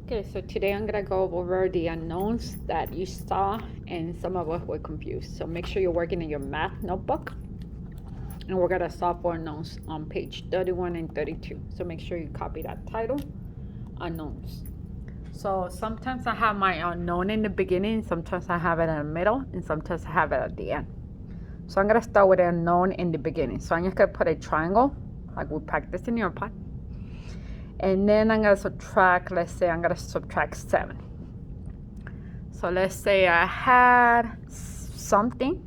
Okay, so today I'm gonna go over the unknowns that you saw and some of us were confused. So make sure you're working in your math notebook, and we're gonna solve for unknowns on page 31 and 32. So make sure you copy that title, unknowns. So sometimes I have my unknown in the beginning, sometimes I have it in the middle, and sometimes I have it at the end. So I'm gonna start with the unknown in the beginning. So I'm just gonna put a triangle, like we practiced in Nearpod. And then I'm gonna subtract, let's say I'm gonna subtract 7. So let's say I had something.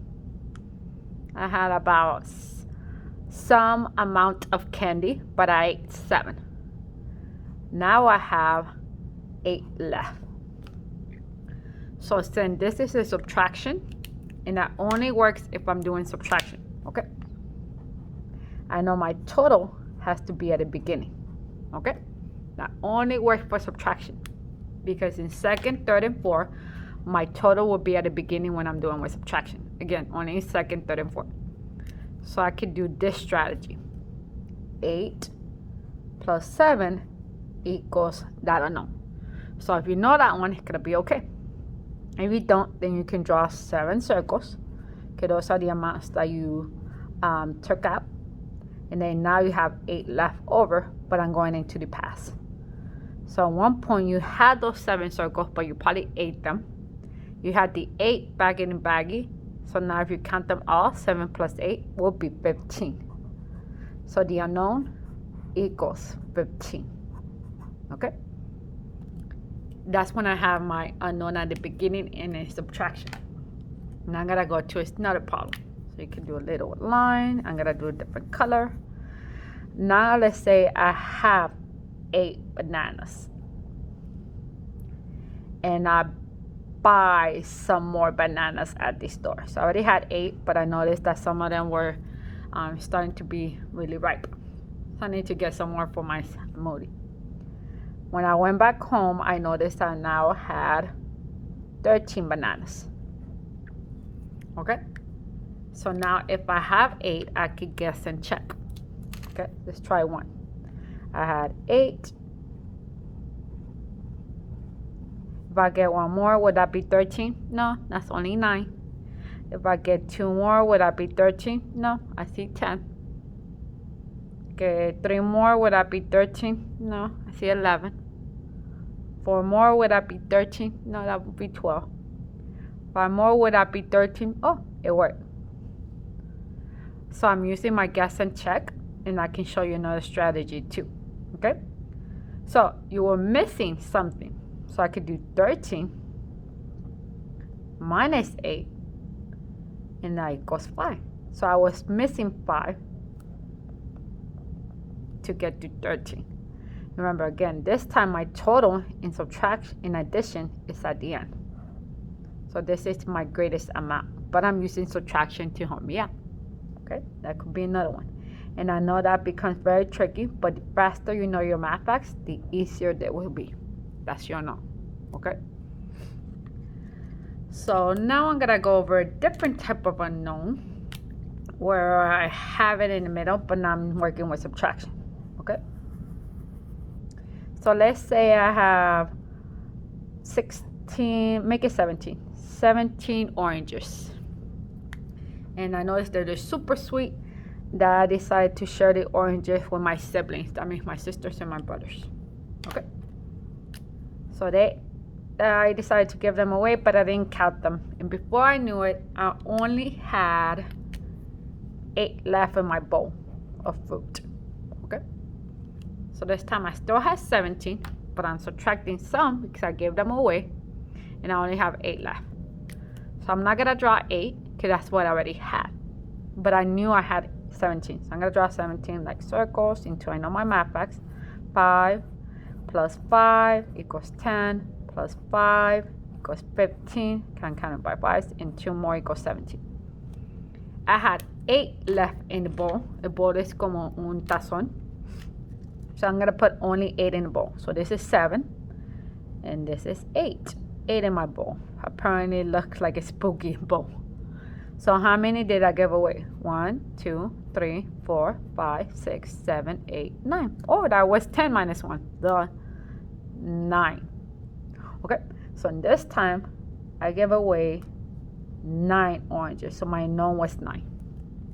I had about some amount of candy, but I ate 7. Now I have 8 left. So since this is a subtraction, and that only works if I'm doing subtraction, okay? I know my total has to be at the beginning. Okay, that only works for subtraction, because in second, third, and fourth, my total will be at the beginning when I'm doing my subtraction. Again, only in second, third, and fourth. So I could do this strategy. 8 plus 7 equals that unknown. So if you know that one, it's gonna be okay. If you don't, then you can draw 7 circles. Okay, those are the amounts that you took out. And then now you have 8 left over, but I'm going into the past. So at one point you had those 7 circles, but you probably ate them. You had the 8 back in the baggie. So now if you count them all, 7 plus 8 will be 15. So the unknown equals 15. Okay? That's when I have my unknown at the beginning and a subtraction. Now I'm gonna go to another problem. So you can do a little line. I'm gonna do a different color. Now let's say I have 8 bananas, and I buy some more bananas at the store. So I already had 8, but I noticed that some of them were starting to be really ripe. So I need to get some more for my smoothie. When I went back home, I noticed I now had 13 bananas. Okay? So now if I have 8, I could guess and check. Okay, let's try one. I had 8. If I get one more, would that be 13? No, that's only 9. If I get 2 more, would that be 13? No, I see 10. Okay, 3 more, would that be 13? No, I see 11. 4 more, would that be 13? No, that would be 12. 5 more, would that be 13? Oh, it worked. So I'm using my guess and check, and I can show you another strategy too. Okay? So you were missing something. So I could do 13 minus 8, and that equals 5. So I was missing 5 to get to 13. Remember, again, this time my total in subtraction, in addition, is at the end. So this is my greatest amount, but I'm using subtraction to help me out. Okay, that could be another one. And I know that becomes very tricky, but the faster you know your math facts, the easier they will be. That's your know. Okay? So now I'm gonna go over a different type of unknown where I have it in the middle, but now I'm working with subtraction. Okay? So let's say I have 16, make it 17. 17 oranges. And I noticed that they're super sweet, that I decided to share the oranges with my siblings. That means my sisters and my brothers. Okay. So I decided to give them away, but I didn't count them. And before I knew it, I only had 8 left in my bowl of fruit. Okay. So this time I still have 17, but I'm subtracting some because I gave them away, and I only have 8 left. So I'm not gonna draw 8 because that's what I already had. But I knew I had 17. So I'm gonna draw 17 like circles until I know my math facts. 5 plus 5 equals 10, plus 5 equals 15. Can count it by 5s, and 2 more equals 17. I had 8 left in the bowl. El bowl is como un tazón. So I'm gonna put only 8 in the bowl. So this is 7, and this is 8. 8 in my bowl. Apparently it looks like a spooky bowl. So how many did I give away? 1, 2, 3, 4, 5, 6, 7, 8, 9. Oh, that was 10 minus 1. The 9. Okay, so in this time, I gave away 9 oranges, so my known was 9.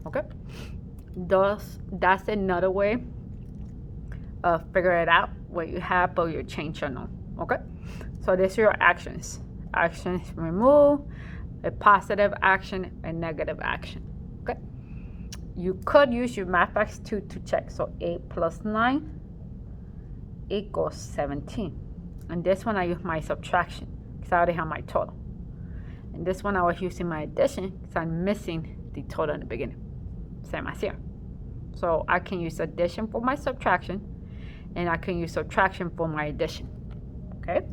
Okay, that's another way of figure it out what you have, but you change your known. Okay, so these are your actions. Actions remove, a positive action, a negative action. Okay, you could use your mathx 2 to check. So 8 plus 9 equals 17. And this one I use my subtraction because I already have my total. And this one I was using my addition because I'm missing the total in the beginning. Same as here. So I can use addition for my subtraction, and I can use subtraction for my addition. Okay.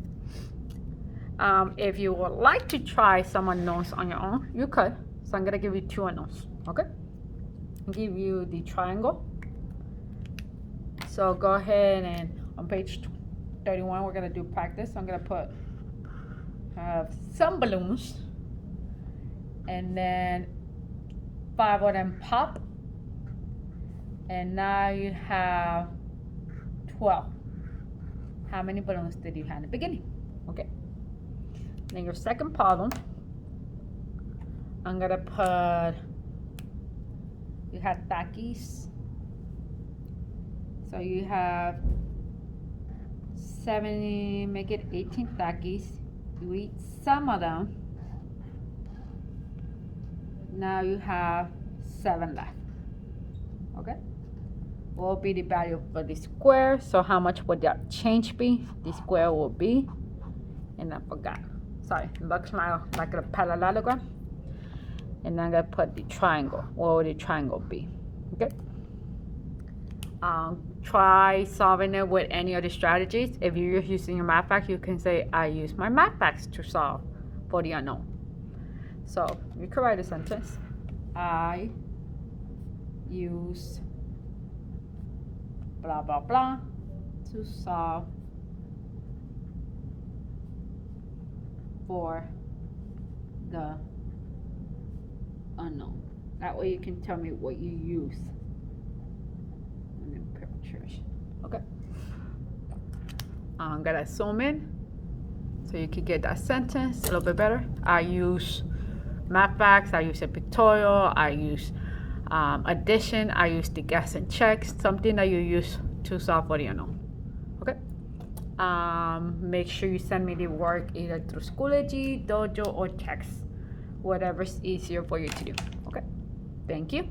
If you would like to try some unknowns on your own, you could. So I'm gonna give you 2 unknowns. Okay. I'll give you the triangle. So go ahead and on page 31, we're gonna do practice. I'm gonna put some balloons, and then 5 of them pop, and now you have 12. How many balloons did you have in the beginning? Okay. Then your second problem, I'm gonna put, you had Takis. So you have 70, make it 18 Takis. You eat some of them. Now you have 7 left. Okay? What will be the value for the square? So how much would that change be? The square will be, and I forgot. Sorry, it looks like a parallelogram. And I'm gonna put the triangle. What would the triangle be? Okay. Try solving it with any of the strategies. If you're using your mathx, you can say, I use my mathx to solve for the unknown. So you can write a sentence. I use blah, blah, blah to solve for the unknown. That way you can tell me what you use. And then pictures. Okay. I'm gonna zoom in so you can get that sentence a little bit better. I use mathx, I use a pictorial, I use addition, I use the guess and check, something that you use to solve for the unknown. Okay. Make sure you send me the work either through Schoology, Dojo, or text, whatever's easier for you to do. Okay. Thank you.